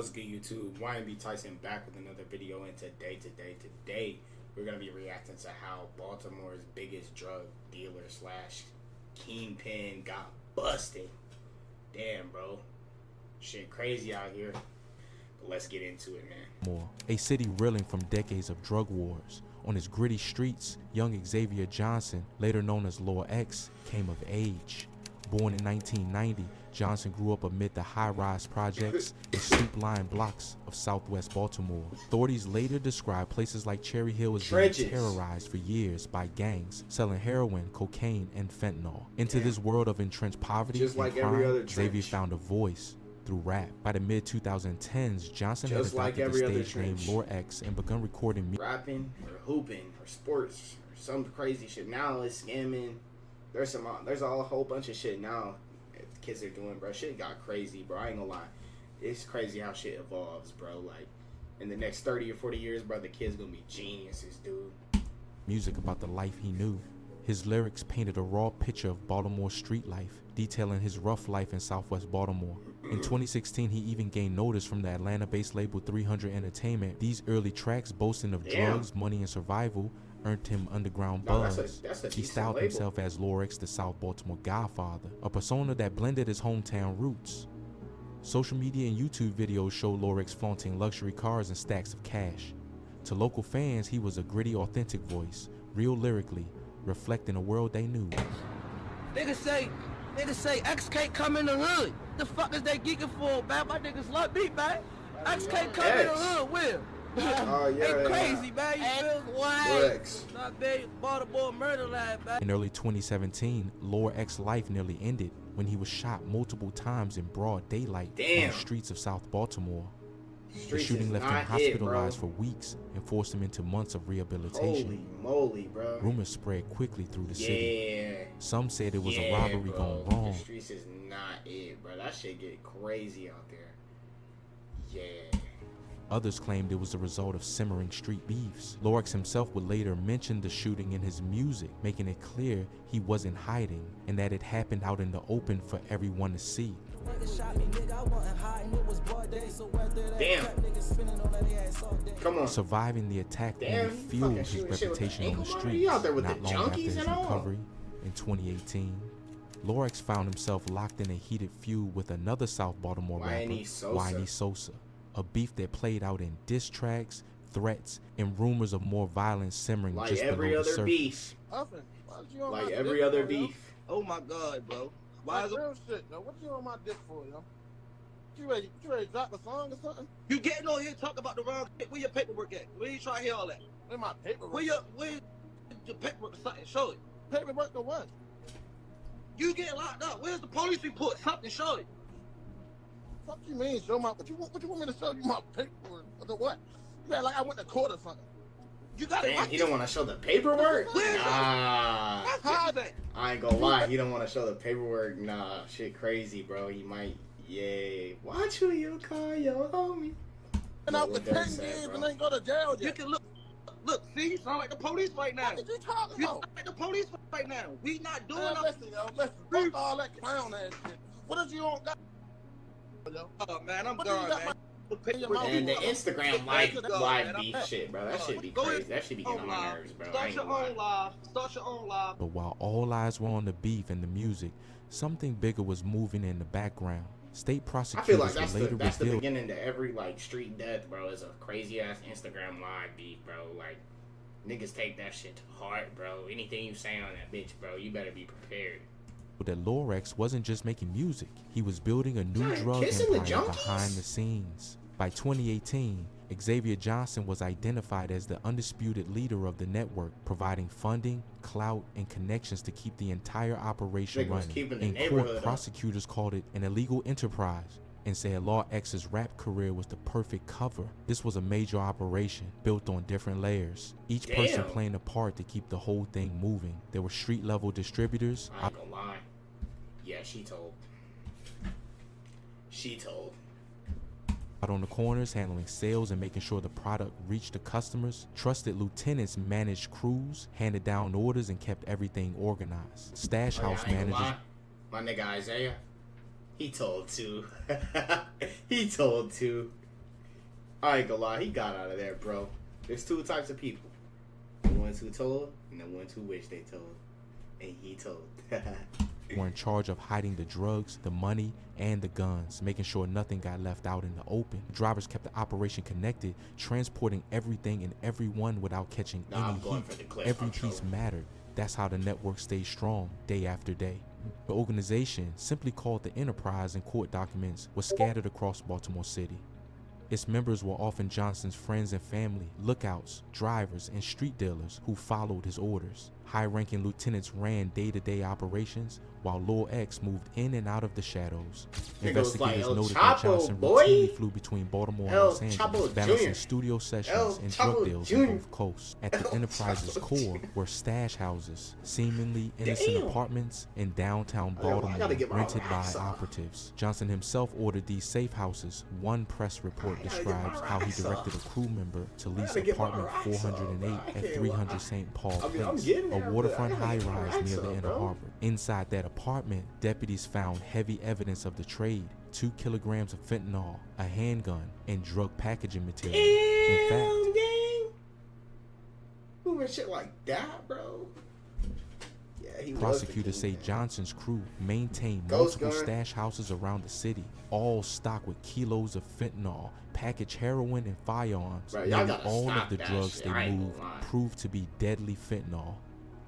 What's good, YouTube? YNB Tyson back with another video, and today we're gonna be reacting to how Baltimore's biggest drug dealer slash Kingpin got busted. Damn, bro, shit crazy out here. But let's get into it, man. A city reeling from decades of drug wars. On its gritty streets, young Xavier Johnson, later known as Lord X, came of age. Born in 1990, Johnson grew up amid the high-rise projects and stoop-lined blocks of southwest Baltimore. Authorities later described places like Cherry Hill as being terrorized for years by gangs selling heroin, cocaine, and fentanyl. Into this world of entrenched poverty and crime, Xavier found a voice through rap. By the mid-2010s, Johnson had adopted the stage name Lord X and begun recording music. Rapping or hooping or sports or some crazy shit. Now it's scamming. There's a whole bunch of shit now kids are doing, bro. Shit got crazy, bro. I ain't gonna lie. It's crazy how shit evolves, bro. Like, in the next 30 or 40 years, bro, the kids gonna be geniuses, dude. Music about the life he knew. His lyrics painted a raw picture of Baltimore street life, detailing his rough life in southwest Baltimore. In 2016, he even gained notice from the Atlanta-based label 300 Entertainment. These early tracks, boasting of drugs, money, and survival, earned him underground buzz. He styled himself as Lord X, the South Baltimore Godfather, a persona that blended his hometown roots. Social media and YouTube videos show Lord X flaunting luxury cars and stacks of cash. To local fans, he was a gritty, authentic voice, real lyrically, reflecting a world they knew. Niggas say X can't come in the hood. The fuck is they geeking for, man? My niggas love me, man. X can't come in the hood, Will. Oh, yeah, they crazy, man. You feel what? Not big Baltimore murder lab, man. In early 2017, Lord X's life nearly ended when he was shot multiple times in broad daylight on the streets of South Baltimore. The shooting left him hospitalized for weeks and forced him into months of rehabilitation. Holy moly, bro. Rumors spread quickly through the city. Some said it was a robbery gone wrong. The streets is not it, bro. That shit get crazy out there. Yeah. Others claimed it was the result of simmering street beefs. Lord X himself would later mention the shooting in his music, making it clear he wasn't hiding and that it happened out in the open for everyone to see. Damn. Come on. Surviving the attack only fueled his reputation on the streets. Not long after his recovery in 2018, Lord X found himself locked in a heated feud with another South Baltimore rapper, Sosa. A beef that played out in diss tracks, threats, and rumors of more violence simmering like just every below other the surface. Beef. Like every other beef. Oh my God, bro. Why is real shit, yo? What you on my dick for, yo? You ready to drop a song or something? You getting on here talking about the wrong shit? Where your paperwork at? Where you try to hear all that? Where my paperwork? Where your paperwork or something? Show it. Paperwork or what? You getting locked up. Where's the police report? Something, show it. Fuck you mean, show my, what you want me to show you my paperwork? Or what? You act like I went to court or something. You got it. He don't want to show the paperwork? Nah. I ain't gonna lie, he don't want to show the paperwork. Nah, shit crazy, bro. He might, watch who you call your homie. And I was 10 years and ain't go to jail yet. You can look, see, you sound like the police right now. What are you talking about? You sound like the police right now. We not doing nothing. Listen, fuck all that clown ass shit. What is you on got? Oh man, I'm done, man. And the Instagram live beef shit, bro. That should be crazy. That should be getting on my nerves, bro. Start your own live. Start your own live. But while all eyes were on the beef and the music, something bigger was moving in the background. State prosecutors I feel like that's the revealed beginning to every like street death, bro. Is a crazy ass Instagram live beef, bro. Like niggas take that shit to heart, bro. Anything you say on that bitch, bro, you better be prepared. that Lord X wasn't just making music, he was building a new drug empire behind the scenes. By 2018, Xavier Johnson was identified as the undisputed leader of the network, providing funding, clout, and connections to keep the entire operation running. In court, prosecutors called it an illegal enterprise and said Lord X's rap career was the perfect cover. This was a major operation built on different layers, each person playing a part to keep the whole thing moving. There were street level distributors. I ain't gonna lie. Yeah, she told. Out on the corners, handling sales and making sure the product reached the customers. Trusted lieutenants managed crews, handed down orders, and kept everything organized. Stash house managers. My nigga Isaiah, he told too. He told too. I ain't gonna lie, he got out of there, bro. There's two types of people. The ones who told and the ones who wish they told. And he told. Were in charge of hiding the drugs, the money, and the guns, making sure nothing got left out in the open. The drivers kept the operation connected, transporting everything and everyone without catching any heat. Every piece mattered. That's how the network stayed strong day after day. The organization, simply called the Enterprise in court documents, was scattered across Baltimore City. Its members were often Johnson's friends and family, lookouts, drivers, and street dealers who followed his orders. High-ranking lieutenants ran day-to-day operations, while Lil X moved in and out of the shadows. Investigators noted that Johnson routinely flew between Baltimore and Los Angeles, balancing studio sessions and drug deals on both coasts. At the Enterprise's core were stash houses, seemingly innocent apartments in downtown Baltimore, rented by operatives. Johnson himself ordered these safe houses. One press report describes how he directed a crew member to lease apartment 408 at 300 St. Paul Place, a waterfront high-rise near the Inner Harbor. Inside that apartment, deputies found heavy evidence of the trade: 2 kilograms of fentanyl, a handgun, and drug packaging material. In fact, moving shit like that, bro. Yeah, prosecutors say Johnson's crew maintained multiple stash houses around the city, all stocked with kilos of fentanyl, packaged heroin, and firearms. Nearly all of the drugs they moved proved to be deadly fentanyl,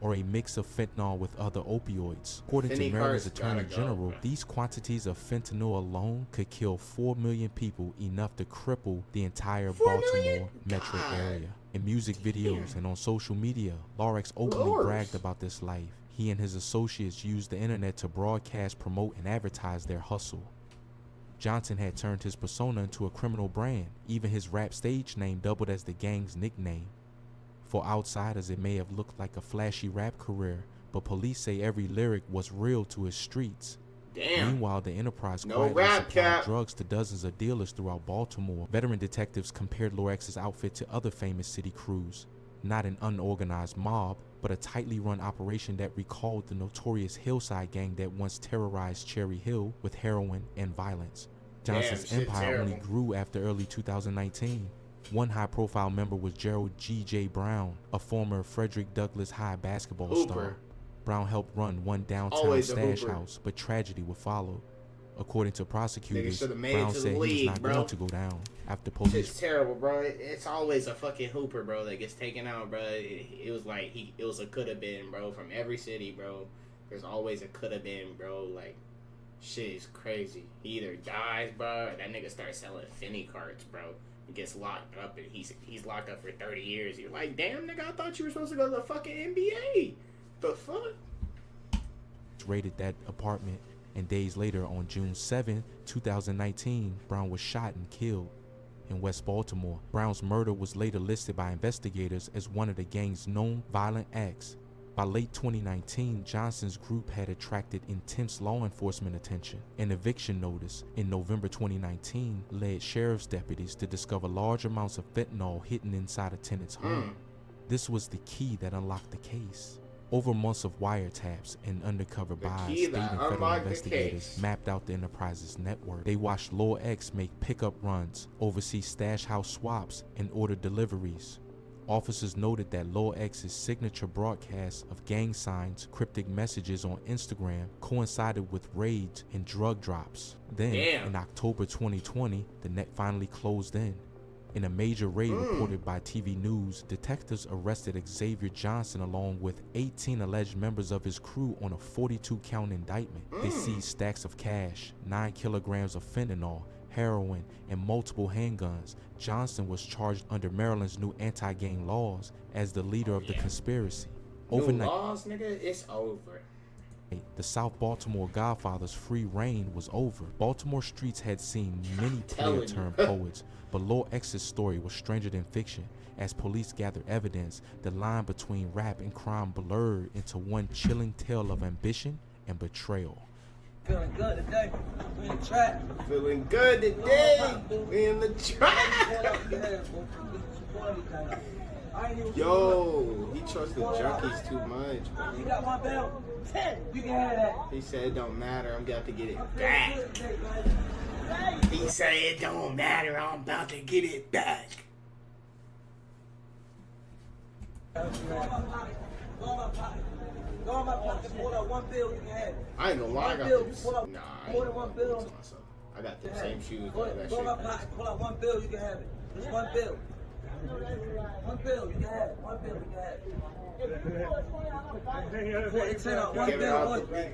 or a mix of fentanyl with other opioids. According to Maryland's Attorney General, these quantities of fentanyl alone could kill 4 million people, enough to cripple the entire Baltimore metro area. In music videos and on social media, Lorex openly bragged about this life. He and his associates used the internet to broadcast, promote, and advertise their hustle. Johnson had turned his persona into a criminal brand. Even his rap stage name doubled as the gang's nickname. For outsiders, it may have looked like a flashy rap career, but police say every lyric was real to his streets. Damn. Meanwhile, the Enterprise quietly supplied drugs to dozens of dealers throughout Baltimore. Veteran detectives compared Lorex's outfit to other famous city crews. Not an unorganized mob, but a tightly run operation that recalled the notorious Hillside gang that once terrorized Cherry Hill with heroin and violence. Johnson's empire only grew after early 2019. One high-profile member was Gerald G.J. Brown, a former Frederick Douglass High basketball star. Brown helped run one downtown stash house, but tragedy would follow. According to prosecutors, Brown said he was not going to go down after police. It's terrible, bro. It's always a fucking hooper, bro, that gets taken out, bro. It was like it was a could have been, bro, from every city, bro. There's always a could have been, bro. Like, shit is crazy. He either dies, bro, or that nigga starts selling Finny cards, bro. He gets locked up, and he's locked up for 30 years. You're like, damn, nigga, I thought you were supposed to go to the fucking NBA. The fuck? Raided that apartment, and days later, on June 7, 2019, Brown was shot and killed in West Baltimore. Brown's murder was later listed by investigators as one of the gang's known violent acts. By late 2019, Johnson's group had attracted intense law enforcement attention. An eviction notice in November 2019 led sheriff's deputies to discover large amounts of fentanyl hidden inside a tenant's home. This was the key that unlocked the case. Over months of wiretaps and undercover buys, state and federal investigators mapped out the Enterprise's network. They watched Lil X make pickup runs, oversee stash house swaps, and order deliveries. Officers noted that Lil X's signature broadcasts of gang signs, cryptic messages on Instagram coincided with raids and drug drops. Then, in October 2020, the net finally closed in. In a major raid reported by TV News, detectives arrested Xavier Johnson along with 18 alleged members of his crew on a 42-count indictment. They seized stacks of cash, 9 kilograms of fentanyl, heroin, and multiple handguns. Johnson was charged under Maryland's new anti-gang laws as the leader of the conspiracy. Overnight, new laws, nigga, it's over. The South Baltimore Godfather's free reign was over. Baltimore streets had seen many player-turned poets, but Lil X's story was stranger than fiction. As police gathered evidence, the line between rap and crime blurred into one chilling tale of ambition and betrayal. Feeling good today. We in the trap. Feeling good today. We in the trap. Yo, he trusts the junkies too much, bro. You got my belt? 10. You can have that. He said it don't matter. I'm got to get it back. He said it don't matter, I'm about to get it back. Go in my pocket, pull out one bill, you can have it. I ain't gonna lie, I got bill, them. pull out Nah, I more ain't than one gonna bill. lie to myself. I got the same shoes. Go That in shit my crazy. pocket, pull out one bill, you can have it. Just one bill. One bill, you can have it. One bill, you can have it.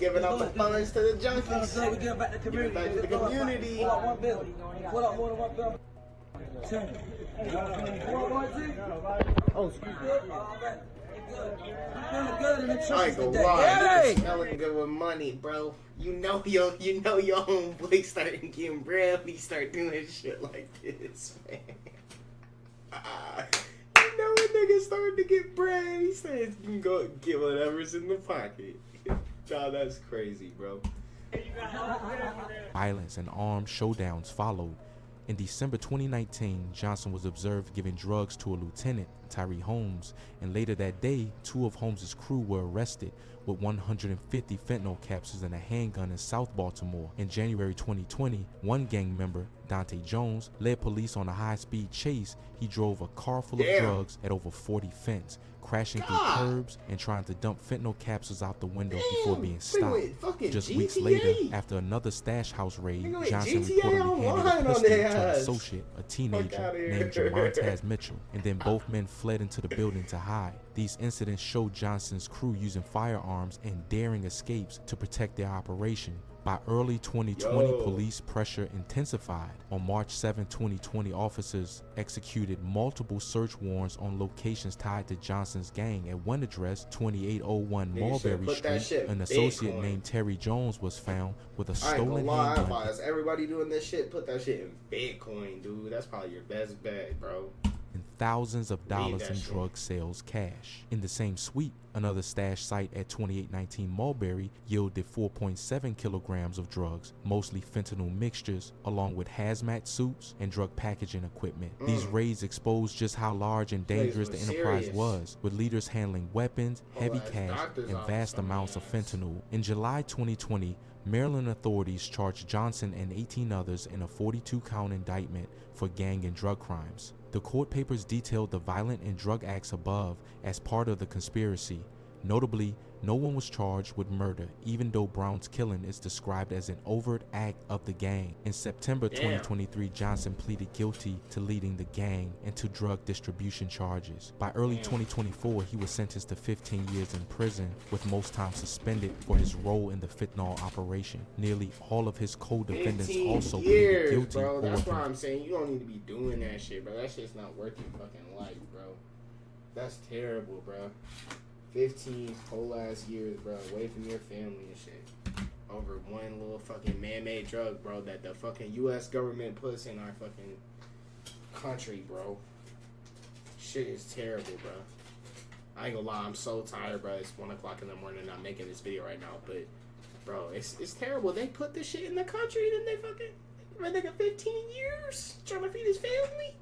Giving out the funds to the junkies. We give back to the Giving back to the community. Pull out one bill. Pull out more than one bill. Oh, excuse me. I ain't gonna lie, niggas smelling good with money, bro. You know your homeboy starting getting bread when he start doing shit like this, man. You know a nigga starting to get bread, he says you can go get whatever's in the pocket. Nah, that's crazy, bro. Violence and armed showdowns followed. In December 2019, Johnson was observed giving drugs to a lieutenant, Tyree Holmes, and later that day, 2 of Holmes' crew were arrested with 150 fentanyl capsules and a handgun in South Baltimore. In January 2020, one gang member, Dante Jones, led police on a high-speed chase. He drove a car full of drugs at over 40 fents, crashing through curbs and trying to dump fentanyl capsules out the window before being stopped. Just weeks later, after another stash house raid, Johnson reportedly handed a pistol to an associate, a teenager named Jamontaz Mitchell, and then both men fled into the building to hide. These incidents showed Johnson's crew using firearms and daring escapes to protect their operation. By early 2020, police pressure intensified. On March 7, 2020, officers executed multiple search warrants on locations tied to Johnson's gang. At one address, 2801 Mulberry Street, an associate named Terry Jones was found with a stolen handgun. Everybody doing this shit, put that shit in Bitcoin, dude. That's probably your best bet, bro. And thousands of dollars in drug sales cash. In the same suite, another stash site at 2819 Mulberry yielded 4.7 kilograms of drugs, mostly fentanyl mixtures, along with hazmat suits and drug packaging equipment. These raids exposed just how large and dangerous the enterprise was, with leaders handling weapons, heavy cash, and vast amounts of fentanyl. In July 2020, Maryland authorities charged Johnson and 18 others in a 42-count indictment for gang and drug crimes. The court papers detailed the violent and drug acts above as part of the conspiracy. Notably, no one was charged with murder, even though Brown's killing is described as an overt act of the gang. In September 2023, Johnson pleaded guilty to leading the gang and to drug distribution charges. By early 2024, he was sentenced to 15 years in prison, with most time suspended for his role in the fentanyl operation. Nearly all of his co-defendants also pleaded guilty. Bro, that's why I'm saying you don't need to be doing that shit, bro. That shit's not worth your fucking life, bro. That's terrible, bro. 15 whole ass years, bro, away from your family and shit, over one little fucking man-made drug, bro, that the fucking U.S. government puts in our fucking country, bro. Shit is terrible, bro. I ain't gonna lie, I'm so tired, bro. It's 1 o'clock in the morning. I'm making this video right now, but bro, it's terrible. They put this shit in the country, then they fucking my nigga 15 years trying to feed his family.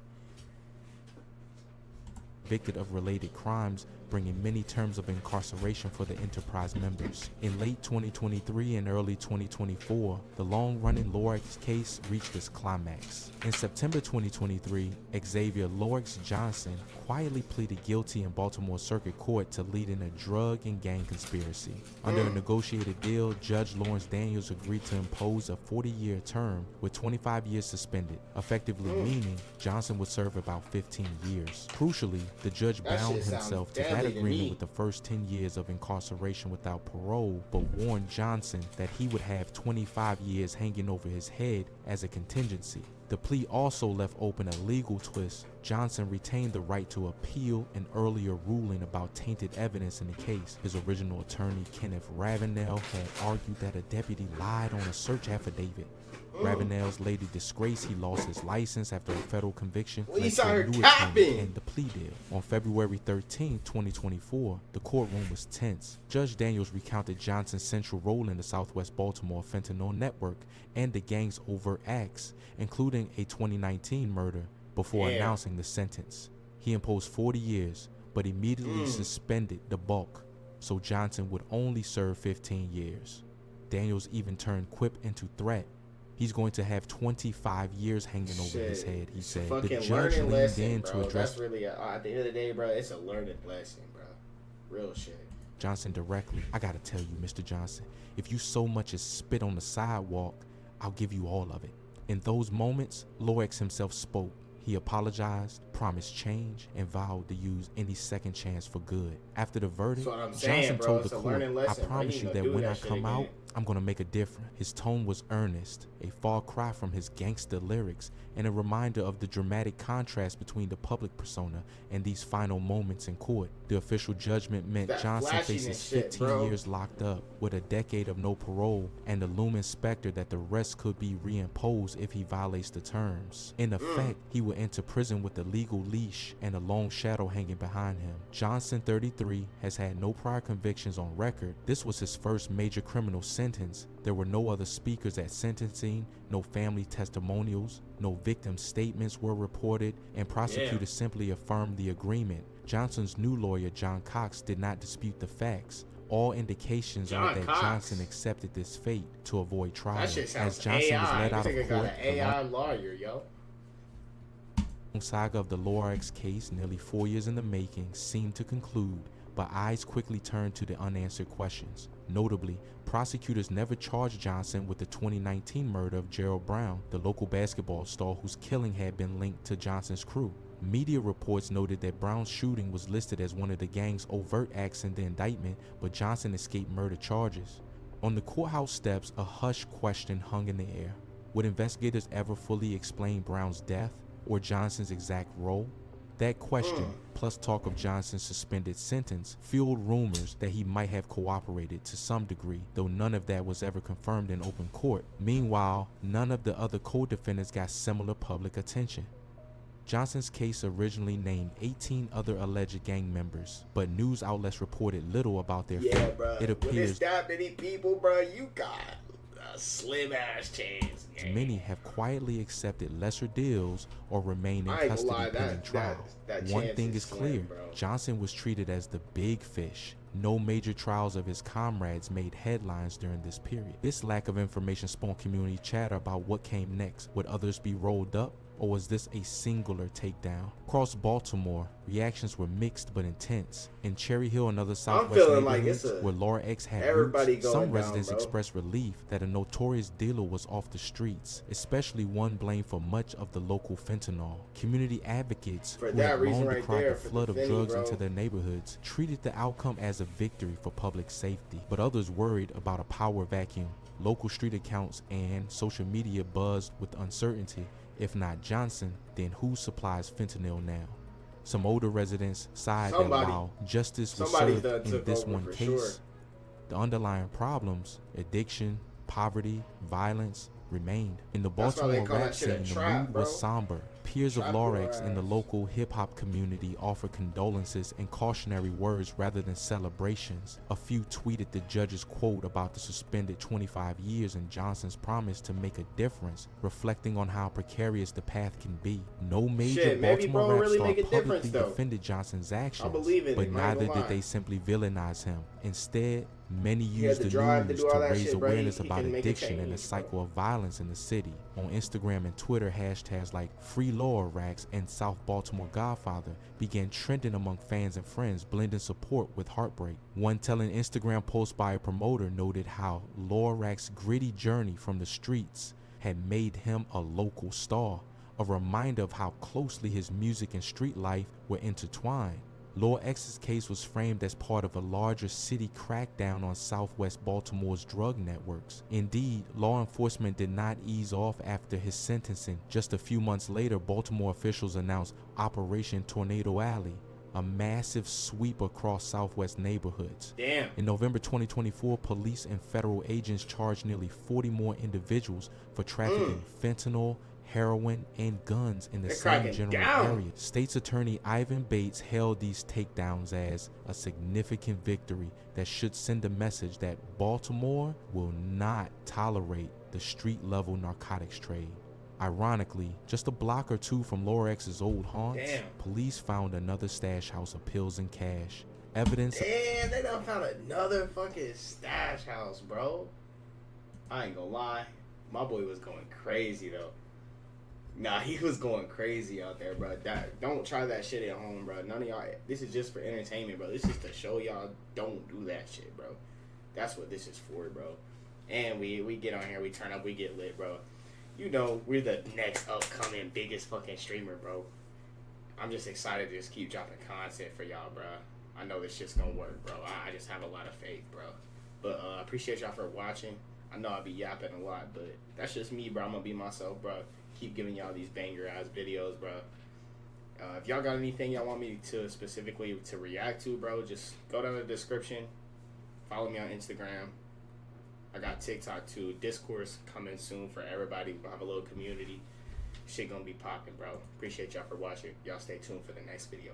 Convicted of related crimes, bringing many terms of incarceration for the enterprise members. In late 2023 and early 2024, the long-running Lorex case reached its climax. In September 2023, Xavier Lorex Johnson quietly pleaded guilty in Baltimore Circuit Court to leading a drug and gang conspiracy. Under a negotiated deal, Judge Lawrence Daniels agreed to impose a 40-year term with 25 years suspended, effectively meaning Johnson would serve about 15 years. Crucially, the judge bound himself to that agreement with the first 10 years of incarceration without parole, but warned Johnson that he would have 25 years hanging over his head as a contingency. The plea also left open a legal twist. Johnson retained the right to appeal an earlier ruling about tainted evidence in the case. His original attorney, Kenneth Ravenel, had argued that a deputy lied on a search affidavit. Ravenel's later disgrace, he lost his license after a federal conviction led to a new attorney and the plea deal. On February 13, 2024, the courtroom was tense. Judge Daniels recounted Johnson's central role in the Southwest Baltimore fentanyl network and the gang's overt acts, including a 2019 murder, before announcing the sentence. He imposed 40 years, but immediately suspended the bulk, so Johnson would only serve 15 years. Daniels even turned quip into threat. He's going to have 25 years hanging over his head, he said. The Fucking judge learning leaned lesson, in bro. to address... That's really, at the end of the day, bro, it's a learning lesson, bro. Real shit. Johnson directly. I gotta tell you, Mr. Johnson, if you so much as spit on the sidewalk, I'll give you all of it. In those moments, Lorex himself spoke. He apologized, promised change, and vowed to use any second chance for good. After the verdict, Johnson told the court, I promise you that when I come out, I'm gonna make a difference. His tone was earnest, a far cry from his gangster lyrics, and a reminder of the dramatic contrast between the public persona and these final moments in court. The official judgment meant Johnson faces 15 years locked up, with a decade of no parole, and a looming specter that the rest could be reimposed if he violates the terms. In effect, he would enter prison with a legal leash and a long shadow hanging behind him. Johnson, 33, has had no prior convictions on record. This was his first major criminal sentence. There were no other speakers at sentencing, no family testimonials, no victim statements were reported, and prosecutors simply affirmed the agreement. Johnson's new lawyer, John Cox, did not dispute the facts. All indications are that Johnson accepted this fate to avoid trial. That shit sounds As Johnson AI. was let out This of nigga got court, an AI lawyer, yo. the saga of the Lorex case, nearly 4 years in the making, seemed to conclude, but eyes quickly turned to the unanswered questions. Notably, prosecutors never charged Johnson with the 2019 murder of Gerald Brown, the local basketball star whose killing had been linked to Johnson's crew. Media reports noted that Brown's shooting was listed as one of the gang's overt acts in the indictment, but Johnson escaped murder charges. On the courthouse steps, a hushed question hung in the air. Would investigators ever fully explain Brown's death or Johnson's exact role? That question, plus talk of Johnson's suspended sentence, fueled rumors that he might have cooperated to some degree, though none of that was ever confirmed in open court. Meanwhile, none of the other co-defendants got similar public attention. Johnson's case originally named 18 other alleged gang members, but news outlets reported little about their fate. Bro. It appears when there's that many people, bro, you got a slim ass chance. Many have quietly accepted lesser deals or remain in custody pending trial. One thing is clear, Johnson was treated as the big fish. No major trials of his comrades made headlines during this period. This lack of information spawned community chatter about what came next. Would others be rolled up? Or was this a singular takedown? Across Baltimore, reactions were mixed but intense. In Cherry Hill and other Southwest neighborhoods where Laura X had roots, some residents expressed relief that a notorious dealer was off the streets, especially one blamed for much of the local fentanyl. Community advocates who had long decried the flood of drugs into their neighborhoods treated the outcome as a victory for public safety, but others worried about a power vacuum. Local street accounts and social media buzzed with uncertainty. If not Johnson, then who supplies fentanyl now? Some older residents sighed that while justice was served in this one case, the underlying problems, addiction, poverty, violence, remained. In the Baltimore rap scene, the mood was somber. Peers of Lorex in the local hip-hop community offered condolences and cautionary words rather than celebrations. A few tweeted the judge's quote about the suspended 25 years and Johnson's promise to make a difference, reflecting on how precarious the path can be. No major Baltimore rap star publicly defended Johnson's actions, but neither did they simply villainize him. Instead, many used the news to raise awareness about addiction and the cycle of violence in the city. On Instagram and Twitter, hashtags like Free Lorex and South Baltimore Godfather began trending among fans and friends, blending support with heartbreak. One telling Instagram post by a promoter noted how Lorex's gritty journey from the streets had made him a local star, a reminder of how closely his music and street life were intertwined. Lil X's case was framed as part of a larger city crackdown on Southwest Baltimore's drug networks. Indeed, law enforcement did not ease off after his sentencing. Just a few months later, Baltimore officials announced Operation Tornado Alley, a massive sweep across Southwest neighborhoods. Damn. In November 2024, police and federal agents charged nearly 40 more individuals for trafficking fentanyl, heroin, and guns in the same general area. State's attorney Ivan Bates hailed these takedowns as a significant victory that should send a message that Baltimore will not tolerate the street-level narcotics trade. Ironically, just a block or two from Lorex's old haunts, police found another stash house of pills and cash. Evidence. Damn, they done found another fucking stash house, bro. I ain't gonna lie. My boy was going crazy though. Nah, he was going crazy out there, bro. Don't try that shit at home, bro. None of y'all. This is just for entertainment, bro. This is to show y'all don't do that shit, bro. That's what this is for, bro. And we get on here, we turn up, we get lit, bro. You know, we're the next upcoming biggest fucking streamer, bro. I'm just excited to just keep dropping content for y'all, bro. I know this shit's gonna work, bro. I just have a lot of faith, bro. But I appreciate y'all for watching. I know I be yapping a lot, but that's just me, bro. I'm gonna be myself, bro. Keep giving y'all these banger-ass videos, bro. If y'all got anything y'all want me to specifically to react to, bro, just go down in the description. Follow me on Instagram. I got TikTok too. Discourse coming soon for everybody. We'll have a little community. Shit gonna be popping, bro. Appreciate y'all for watching. Y'all stay tuned for the next video.